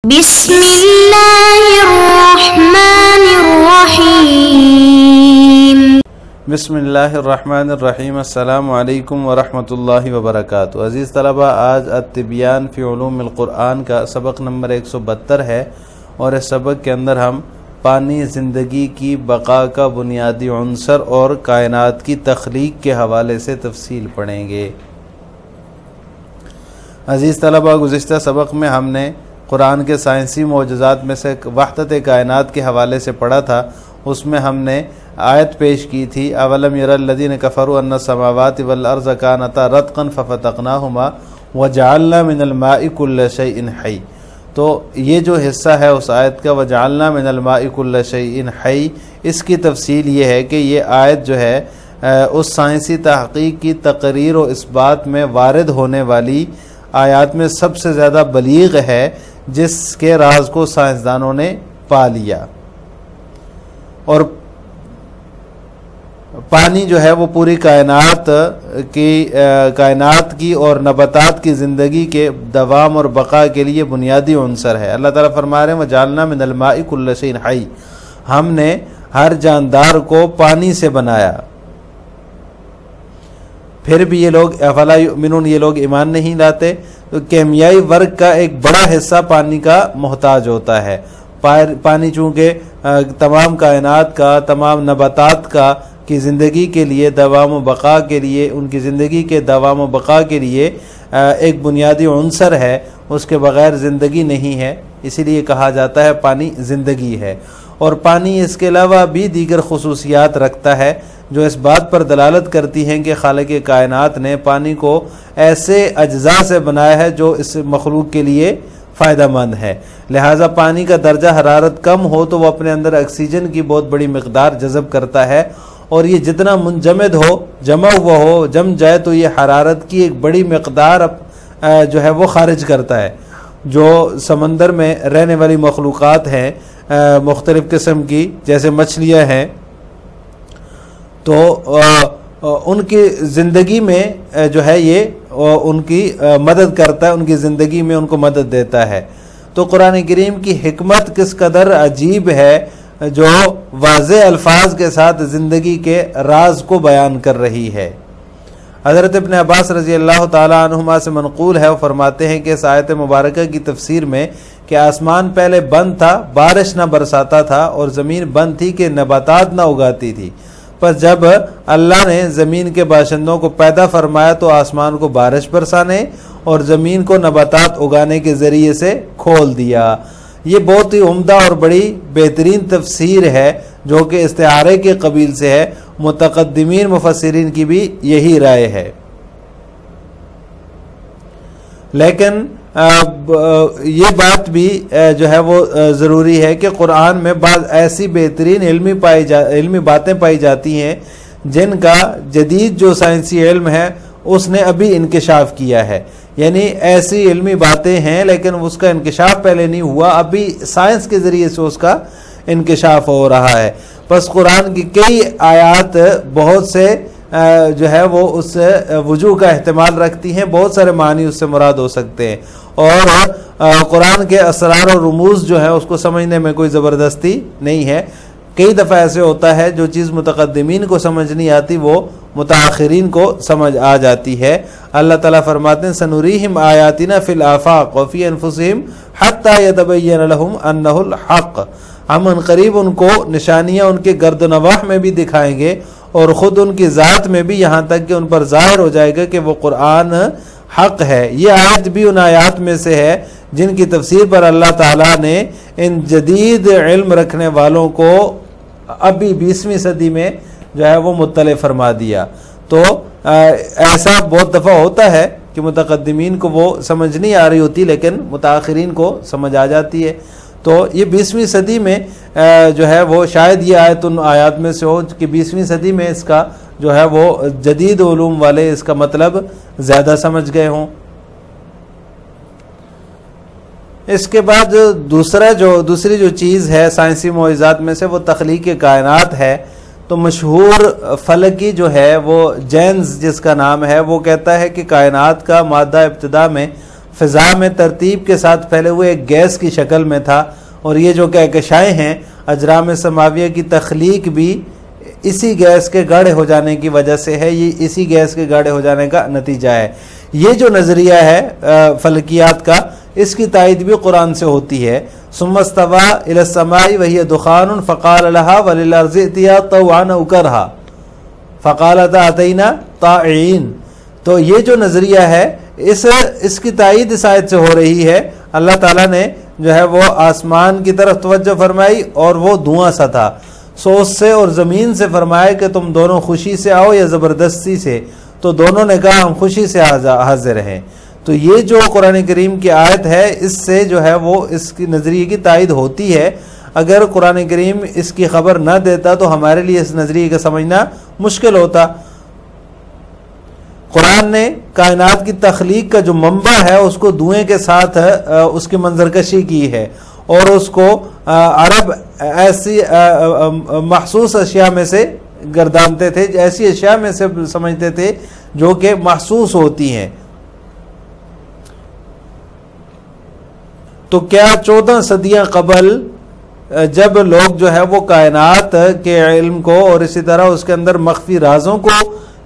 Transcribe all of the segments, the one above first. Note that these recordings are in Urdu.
بسم اللہ الرحمن الرحیم بسم اللہ الرحمن الرحیم۔ السلام علیکم ورحمۃ اللہ وبرکاتہ۔ عزیز طلبہ، آج التبیان فی علوم القرآن کا سبق نمبر 172 ہے، اور اس سبق کے اندر ہم پانی زندگی کی بقا کا بنیادی عنصر اور کائنات کی تخلیق کے حوالے سے تفصیل پڑھیں گے۔ عزیز طلبہ، گزشتہ سبق میں ہم نے قرآن کے سائنسی معجزات میں سے وحدت کائنات کے حوالے سے پڑھا تھا۔ اس میں ہم نے آیت پیش کی تھی، اولم یر الذین کفروا ان السماوات والارض کانتا رتقا ففتقناہما وجعلنا من الماء کل شیء حی۔ تو یہ جو حصہ ہے اس آیت کا وجعلنا من الماء کل شیء حی، اس کی تفصیل یہ ہے کہ یہ آیت جو ہے اس سائنسی تحقیق کی تقریر و اثبات میں وارد ہونے والی آیات میں سب سے زیادہ بلیغ ہے، جس کے راز کو سائنسدانوں نے پا لیا۔ اور پانی جو ہے وہ پوری کائنات کی اور نباتات کی زندگی کے دوام اور بقا کے لیے بنیادی عنصر ہے۔ اللہ تعالیٰ فرما رہے ہیں وَجَعَلْنَا مِنَ الْمَاءِ كُلَّ شَيْءٍ حَيٍّ، ہم نے ہر جاندار کو پانی سے بنایا۔ پھر بھی یہ لوگ افلا یؤمنون، یہ لوگ ایمان نہیں لاتے۔ تو کیمیائی ورق کا ایک بڑا حصہ پانی کا محتاج ہوتا ہے۔ پانی چونکہ تمام کائنات کا، تمام نباتات کا کی زندگی کے لیے، دوام و بقا کے لیے، ان کی زندگی کے دوام و بقا کے لیے ایک بنیادی عنصر ہے، اس کے بغیر زندگی نہیں ہے، اسی لیے کہا جاتا ہے پانی زندگی ہے۔ اور پانی اس کے علاوہ بھی دیگر خصوصیات رکھتا ہے جو اس بات پر دلالت کرتی ہیں کہ خالق کائنات نے پانی کو ایسے اجزاء سے بنایا ہے جو اس مخلوق کے لیے فائدہ مند ہے۔ لہٰذا پانی کا درجہ حرارت کم ہو تو وہ اپنے اندر آکسیجن کی بہت بڑی مقدار جذب کرتا ہے، اور یہ جتنا منجمد ہو، جمع ہوا ہو، جم جائے تو یہ حرارت کی ایک بڑی مقدار جو ہے وہ خارج کرتا ہے۔ جو سمندر میں رہنے والی مخلوقات ہیں مختلف قسم کی، جیسے مچھلیاں ہیں، تو ان کی زندگی میں جو ہے یہ ان کی مدد کرتا ہے، ان کی زندگی میں ان کو مدد دیتا ہے۔ تو قرآن کریم کی حکمت کس قدر عجیب ہے جو واضح الفاظ کے ساتھ زندگی کے راز کو بیان کر رہی ہے۔ حضرت ابن عباس رضی اللہ تعالیٰ عنہما سے منقول ہے، وہ فرماتے ہیں کہ اس آیت مبارکہ کی تفسیر میں کہ آسمان پہلے بند تھا، بارش نہ برساتا تھا، اور زمین بند تھی کہ نباتات نہ اگاتی تھی، پس جب اللہ نے زمین کے باشندوں کو پیدا فرمایا تو آسمان کو بارش برسانے اور زمین کو نباتات اگانے کے ذریعے سے کھول دیا۔ یہ بہت ہی عمدہ اور بڑی بہترین تفسیر ہے جو کہ استعارے کے قبیل سے ہے۔ متقدمین مفسرین کی بھی یہی رائے ہے۔ لیکن یہ بات بھی جو ہے وہ ضروری ہے کہ قرآن میں بعض ایسی بہترین علمی باتیں پائی جاتی ہیں جن کا جدید جو سائنسی علم ہے اس نے ابھی انکشاف کیا ہے۔ یعنی ایسی علمی باتیں ہیں لیکن اس کا انکشاف پہلے نہیں ہوا، ابھی سائنس کے ذریعے سے اس کا انکشاف ہو رہا ہے۔ پس قرآن کی کئی آیات بہت سے جو ہے وہ اس وجوہ کا احتمال رکھتی ہیں، بہت سارے معنی اس سے مراد ہو سکتے ہیں، اور قرآن کے اسرار اور رموز جو ہے اس کو سمجھنے میں کوئی زبردستی نہیں ہے۔ کئی دفعہ ایسے ہوتا ہے جو چیز متقدمین کو سمجھ نہیں آتی وہ متاخرین کو سمجھ آ جاتی ہے۔ اللہ تعالیٰ فرماتے ہیں سنوریہم آیاتنا فی الآفاق وفی انفسہم حتی یتبین لہم انہ الحق، ہم عنقریب ان کو نشانیاں ان کے گرد و نواح میں بھی دکھائیں گے اور خود ان کی ذات میں بھی، یہاں تک کہ ان پر ظاہر ہو جائے گا کہ وہ قرآن حق ہے۔ یہ آیت بھی ان آیات میں سے ہے جن کی تفسیر پر اللہ تعالیٰ نے ان جدید علم رکھنے والوں کو ابھی 20ویں صدی میں جو ہے وہ مطلع فرما دیا۔ تو ایسا بہت دفعہ ہوتا ہے کہ متقدمین کو وہ سمجھ نہیں آ رہی ہوتی لیکن متاخرین کو سمجھ آ جاتی ہے۔ تو یہ 20ویں صدی میں جو ہے وہ شاید یہ آیت ان آیات میں سے ہو کہ 20ویں صدی میں اس کا جو ہے وہ جدید علوم والے اس کا مطلب زیادہ سمجھ گئے ہوں۔ اس کے بعد دوسری جو چیز ہے سائنسی معجزات میں سے وہ تخلیق کائنات ہے۔ تو مشہور فلکی جو ہے وہ جینز جس کا نام ہے، وہ کہتا ہے کہ کائنات کا مادہ ابتدا میں فضا میں ترتیب کے ساتھ پھیلے ہوئے ایک گیس کی شکل میں تھا، اور یہ جو کہکشائیں ہیں اجرام سماویہ کی تخلیق بھی اسی گیس کے گاڑھے ہو جانے کی وجہ سے ہے، یہ اسی گیس کے گاڑھے ہو جانے کا نتیجہ ہے۔ یہ جو نظریہ ہے فلکیات کا، اس کی تائید بھی قرآن سے ہوتی ہے۔ ثم استوى الى السماء وهي دخان فقال لها وللارض ائتيا طوعا او كرها فقالتا اتينا طائعين۔ تو یہ جو نظریہ ہے اس کی تائید اس آیت سے ہو رہی ہے۔ اللہ تعالیٰ نے جو ہے وہ آسمان کی طرف توجہ فرمائی اور وہ دھواں سا تھا، سو اس سے اور زمین سے فرمایا کہ تم دونوں خوشی سے آؤ یا زبردستی سے، تو دونوں نے کہا ہم خوشی سے حاضر ہیں۔ تو یہ جو قرآن کریم کی آیت ہے، اس سے جو ہے وہ اس کی نظریے کی تائید ہوتی ہے۔ اگر قرآن کریم اس کی خبر نہ دیتا تو ہمارے لیے اس نظریے کا سمجھنا مشکل ہوتا۔ قرآن نے کائنات کی تخلیق کا جو منبع ہے اس کو دھوئیں کے ساتھ اس کی منظرکشی کی ہے، اور اس کو عرب ایسی محسوس اشیاء میں سے گردانتے تھے، ایسی اشیاء میں سے سمجھتے تھے جو کہ محسوس ہوتی ہیں۔ تو کیا 14 صدیاں قبل جب لوگ جو ہے وہ کائنات کے علم کو اور اسی طرح اس کے اندر مخفی رازوں کو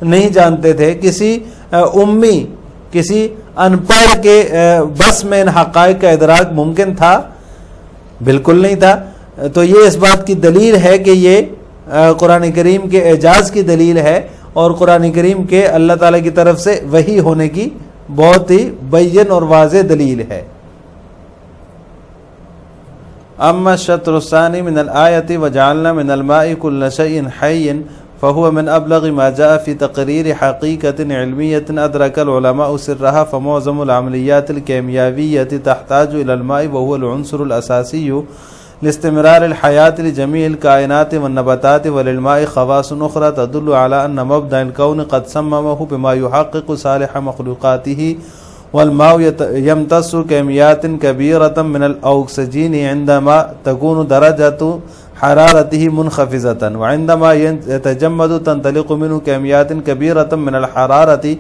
نہیں جانتے تھے، کسی امی، کسی ان پڑھ کے بس میں ان حقائق کا ادراک ممکن تھا؟ بالکل نہیں تھا۔ تو یہ اس بات کی دلیل ہے کہ یہ قرآن کریم کے اعجاز کی دلیل ہے، اور قرآن کریم کے اللہ تعالیٰ کی طرف سے وحی ہونے کی بہت ہی بین اور واضح دلیل ہے۔ اما الشطر الثانی من الآیت وجعلنا من الماء كل شيء حي فهو من ابلغ ما جاء في تقرير حقيقة علمية أدرك العلماء سرها، فمعظم العمليات الكيميائية تحتاج إلى الماء وهو العنصر الأساسي لاستمرار الحياة لجميع الكائنات والنباتات، وللماء خواص أخرى تدل على أن مبدأ الكون قد صممه بما يحقق صالح مخلوقاته، والماء يمتص كميات كبيرة من الأكسجين عندما تكون درجة حرارته منخفضة، وعندما يتجمد تنطلق منه كميات كبيرة من الحرارة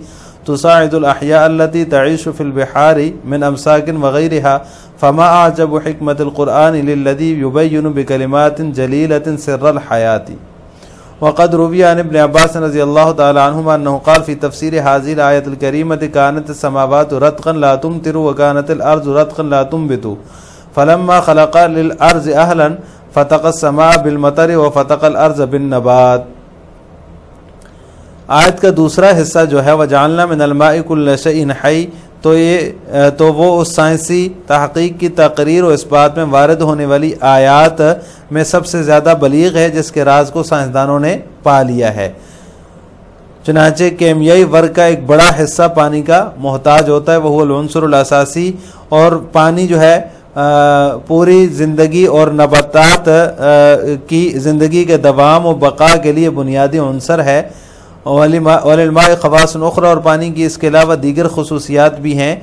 تساعد الأحياء التي تعيش في البحار من أمساك وغيرها۔ فما أعجب حكمة القرآن للذي يبين بكلمات جليلة سر الحياة۔ وقد روي عن ابن عباس رضي الله تعالى عنهما أنه قال في تفسير هذه الآية الكريمة: كانت السماوات رتقا لا تمطر وكانت الأرض رتقا لا تنبت، فلما خلق للأرض أهلا فتق السماء بالمطر وفتق الأرض بالنبات۔ آیت کا دوسرا حصہ جو ہے وجعلنا من الماء كل شيء حي، تو وہ اس سائنسی تحقیق کی تقریر و اس بات میں وارد ہونے والی آیات میں سب سے زیادہ بلیغ ہے جس کے راز کو سائنسدانوں نے پا لیا ہے۔ چنانچہ کیمیائی ورق کا ایک بڑا حصہ پانی کا محتاج ہوتا ہے، وہ العنصر الاساسی، اور پانی جو ہے پوری زندگی اور نباتات کی زندگی کے دوام و بقا کے لیے بنیادی عنصر ہے۔ وللماء خواص اخرى، اور پانی کی اس کے علاوہ دیگر خصوصیات بھی ہیں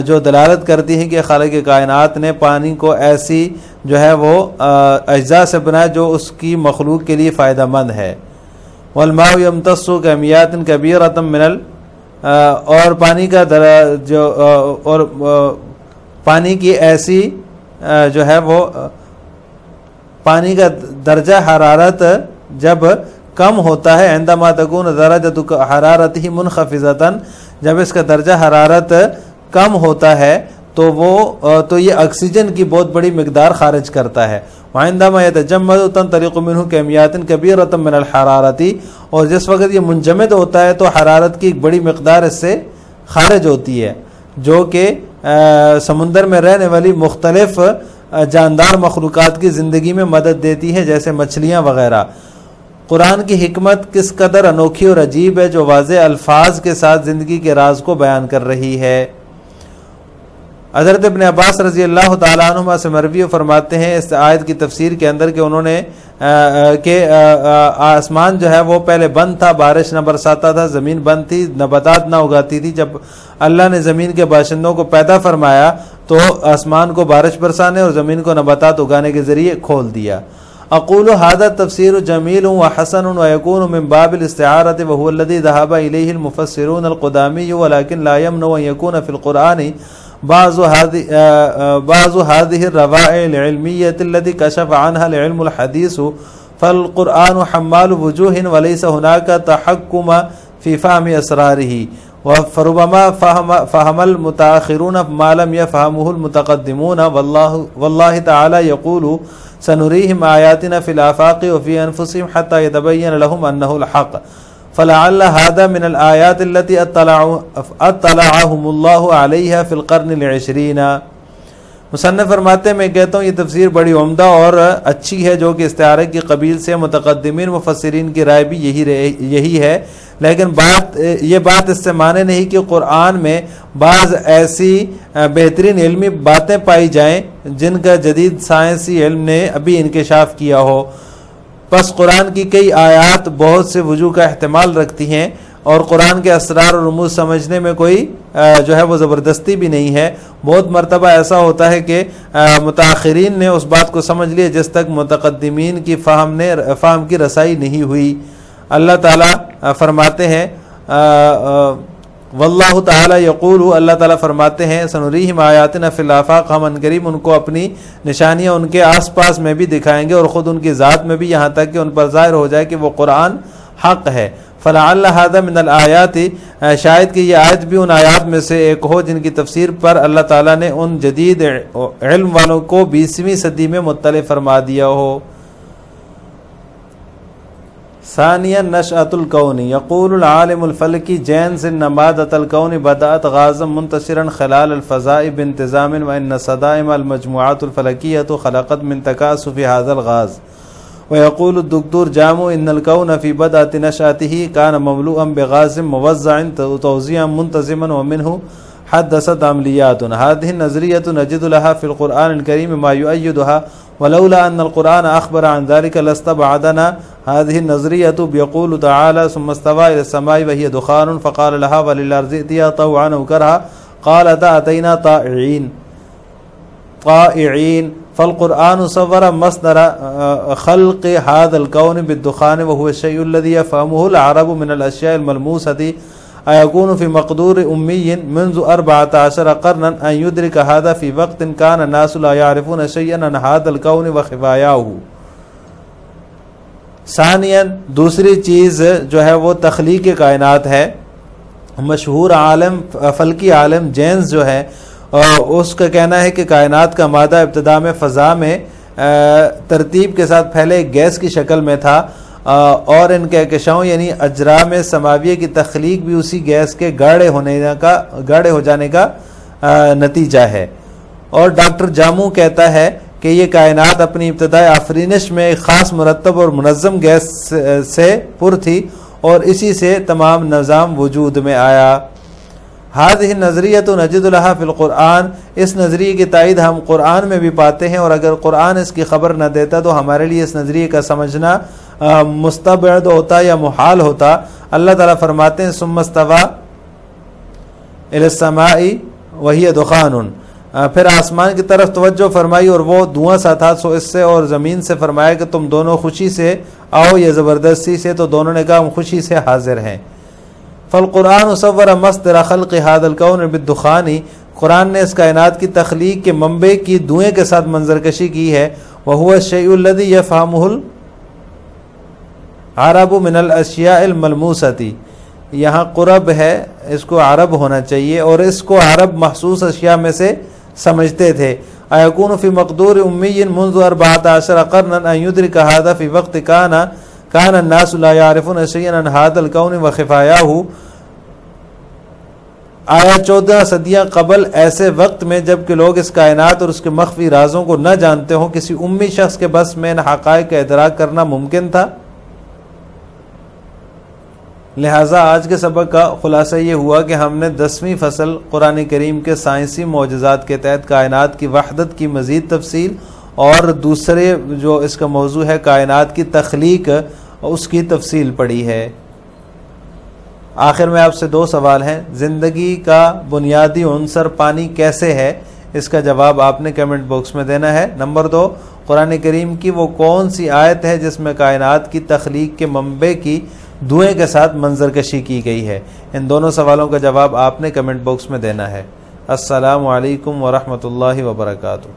جو دلالت کرتی ہیں کہ خالق کائنات نے پانی کو ایسی جو ہے وہ اجزاء سے بنایا جو اس کی مخلوق کے لیے فائدہ مند ہے۔ والماء يمتص كميات كبيرة من اور پانی کا اور پانی کی ایسی جو ہے وہ پانی کا درجہ حرارت جب کم ہوتا ہے، عندما تکون درجۃ حرارتہ منخفضۃ، جب اس کا درجہ حرارت کم ہوتا ہے تو یہ آکسیجن کی بہت بڑی مقدار خارج کرتا ہے۔ وعندما يتجمد تنطلق منه كميات كبيرة من الحرارة، اور جس وقت یہ منجمد ہوتا ہے تو حرارت کی ایک بڑی مقدار اس سے خارج ہوتی ہے، جو کہ سمندر میں رہنے والی مختلف جاندار مخلوقات کی زندگی میں مدد دیتی ہے، جیسے مچھلیاں وغیرہ۔ قرآن کی حکمت کس قدر انوکھی اور عجیب ہے جو واضح الفاظ کے ساتھ زندگی کے راز کو بیان کر رہی ہے۔ حضرت ابن عباس رضی اللہ تعالیٰ عنہما سے مروی فرماتے ہیں اس آیت کی تفسیر کے اندر کہ انہوں نے کہ آسمان جو ہے وہ پہلے بند تھا، بارش نہ برساتا تھا، زمین بند تھی، نباتات نہ اگاتی تھی۔ جب اللہ نے زمین کے باشندوں کو پیدا فرمایا تو آسمان کو بارش برسانے اور زمین کو نباتات اگانے کے ذریعے کھول دیا۔ اقول هذا التفسير جميل وحسن ويكون من باب الاستعارة وهو الذي ذهب إليه المفسرون القدامي، ولكن لا يمنع أن يكون في القرآن بعض هذه الروائع العلمية التي كشف عنها العلم الحديث فالقرآن حمال وجوه وليس هناك تحكم في فهم أسراره فربما فهم المتأخرون ما لم يفهمه المتقدمون والله تعالى يقول سنريهم آياتنا في الآفاق وفي أنفسهم حتى يتبين لهم أنه الحق فلعل هذا من الآيات التي اطلعهم الله عليها في القرن العشرين. مصنف فرماتے ہیں میں کہتا ہوں یہ تفسیر بڑی عمدہ اور اچھی ہے جو کہ استعارے کی قبیل سے متقدمین مفسرین کی رائے بھی یہی ہے، لیکن یہ بات اس سے مانے نہیں کہ قرآن میں بعض ایسی بہترین علمی باتیں پائی جائیں جن کا جدید سائنسی علم نے ابھی انکشاف کیا ہو. پس قرآن کی کئی آیات بہت سے وجوہ کا احتمال رکھتی ہیں اور قرآن کے اسرار اور رموز سمجھنے میں کوئی جو ہے وہ زبردستی بھی نہیں ہے. بہت مرتبہ ایسا ہوتا ہے کہ متاخرین نے اس بات کو سمجھ لیا جس تک متقدمین کی فہم کی رسائی نہیں ہوئی. اللہ تعالیٰ فرماتے ہیں واللہ تعالیٰ یقول، اللہ تعالیٰ فرماتے ہیں سنریہم آیاتنا فی الآفاق، ہم عنقریب ان کو اپنی نشانیاں ان کے آس پاس میں بھی دکھائیں گے اور خود ان کی ذات میں بھی، یہاں تک کہ ان پر ظاہر ہو جائے کہ وہ قرآن حق ہے. فلعل هذا من الآیات، شاید کہ یہ آیت بھی ان آیات میں سے ایک ہو جن کی تفسیر پر اللہ تعالیٰ نے ان جدید علم والوں کو 20ویں صدی میں مطلع فرما دیا ہو. ثانیا نشأۃ الکون، یقول العالم الفلکی جینز ان نمادۃ الکون بدأت غازا منتشرا خلال الفضاء بانتظام وان صدائم المجموعات الفلکیۃ خلقت من تکاثف هذا الغاز. ويقول الدكتور جامو ان الكون في بدء نشأته كان مملوءا بغاز موزع توزيعا منتظما ومنه حدثت عمليات. هذه النظرية نجد لها في القرآن الكريم ما يؤيدها ولولا أن القرآن أخبر عن ذلك لاستبعدنا هذه النظرية. بيقول تعالى ثم استوى إلى السماء وهي دخان فقال لها وللأرض ائتيا طوعا أو كرها قالتا أتينا طائعين. فالقرآن صور مصدر خلق هذا الكون بالدخان وهو الشيء الذي يفهمه العرب من الأشياء الملموسة. أيكون في مقدور أمي منذ 14 قرنا أن يدرك هذا في وقت كان الناس لا يعرفون شيئا عن هذا الكون وخفاياه. ثانیاً دوسری چیز جو ہے وہ تخلیق کائنات ہے. مشہور عالم فلکی عالم جینز جو ہے اس کا کہنا ہے کہ کائنات کا مادہ ابتدا میں فضا میں ترتیب کے ساتھ پھیلے ایک گیس کی شکل میں تھا اور ان کہکشاؤں یعنی اجرام سماویہ کی تخلیق بھی اسی گیس کے گاڑھے ہو جانے کا نتیجہ ہے. اور ڈاکٹر جامو کہتا ہے کہ یہ کائنات اپنی ابتدائی آفرینش میں ایک خاص مرتب اور منظم گیس سے پر تھی اور اسی سے تمام نظام وجود میں آیا. هذه النظریۃ نجد لها فی القرآن، اس نظریے کی تائید ہم قرآن میں بھی پاتے ہیں اور اگر قرآن اس کی خبر نہ دیتا تو ہمارے لیے اس نظریے کا سمجھنا مستبعد ہوتا یا محال ہوتا. اللہ تعالیٰ فرماتے ہیں ثم استوى الی السماء وہی دخان، پھر آسمان کی طرف توجہ فرمائی اور وہ دھواں سا تھا. سو اس سے اور زمین سے فرمایا کہ تم دونوں خوشی سے آؤ یا زبردستی سے، تو دونوں نے کہا ہم خوشی سے حاضر ہیں. فالقرآن صور مصدر خلق هذا الكون بالدخان، قرآن نے اس کائنات کی تخلیق کے منبع کی دھوئیں کے ساتھ منظرکشی کی ہے. وهو الشيء الذي يفهمه العرب من الاشیاء الملموسة، یہاں قرب ہے، اس کو عرب ہونا چاہیے اور اس کو عرب محسوس اشیاء میں سے سمجھتے تھے. ایکون فی مقدور امی منذ 14 قرنا ان یدرک هذا فی وقت کان الناس لا يعرفون شيئا عن هذا الكون وخفاياه. آیا 14 صدیاں قبل ایسے وقت میں جب کہ لوگ اس کائنات اور اس کے مخفی رازوں کو نہ جانتے ہوں کسی امی شخص کے بس میں ان حقائق کا ادراک کرنا ممکن تھا. لہٰذا آج کے سبق کا خلاصہ یہ ہوا کہ ہم نے 10ویں فصل قرآن کریم کے سائنسی معجزات کے تحت کائنات کی وحدت کی مزید تفصیل اور دوسرے جو اس کا موضوع ہے کائنات کی تخلیق اس کی تفصیل پڑھی ہے. آخر میں آپ سے 2 سوال ہیں. زندگی کا بنیادی عنصر پانی کیسے ہے؟ اس کا جواب آپ نے کمنٹ باکس میں دینا ہے. نمبر 2، قرآن کریم کی وہ کون سی آیت ہے جس میں کائنات کی تخلیق کے منبع کی دھوئیں کے ساتھ منظر کشی کی گئی ہے؟ ان دونوں سوالوں کا جواب آپ نے کمنٹ باکس میں دینا ہے. السلام علیکم ورحمۃ اللہ وبرکاتہ۔